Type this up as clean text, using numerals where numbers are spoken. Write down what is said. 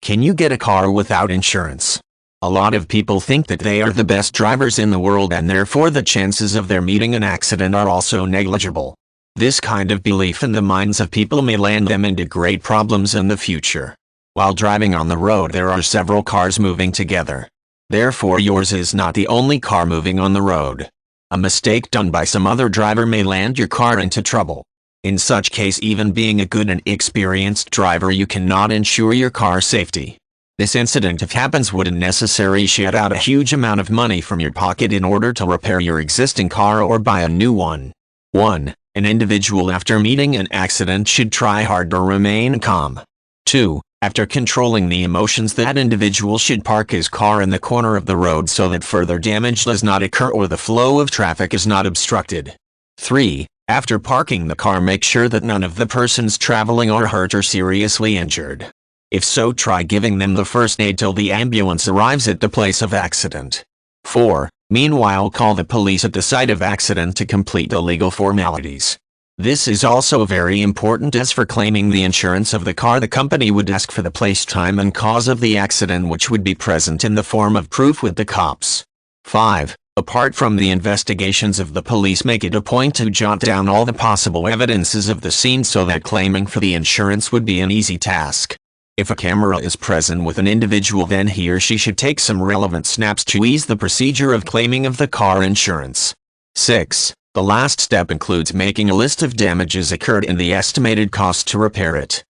Can you get a car without insurance? A lot of people think that they are the best drivers in the world and therefore the chances of their meeting an accident are also negligible. This kind of belief in the minds of people may land them into great problems in the future. While driving on the road, there are several cars moving together. Therefore, yours is not the only car moving on the road. A mistake done by some other driver may land your car into trouble. In such case, even being a good and experienced driver, you cannot ensure your car's safety. This incident, if happens, would unnecessarily shed out a huge amount of money from your pocket in order to repair your existing car or buy a new one. 1. An individual after meeting an accident should try hard to remain calm. 2. After controlling the emotions, that individual should park his car in the corner of the road so that further damage does not occur or the flow of traffic is not obstructed. 3. After parking the car, make sure that none of the persons traveling are hurt or seriously injured. If so, try giving them the first aid till the ambulance arrives at the place of accident. 4. Meanwhile, call the police at the site of accident to complete the legal formalities. This is also very important, as for claiming the insurance of the car, the company would ask for the place, time and cause of the accident, which would be present in the form of proof with the cops. 5. Apart from the investigations of the police, make it a point to jot down all the possible evidences of the scene so that claiming for the insurance would be an easy task. If a camera is present with an individual, then he or she should take some relevant snaps to ease the procedure of claiming of the car insurance. 6. The last step includes making a list of damages occurred and the estimated cost to repair it.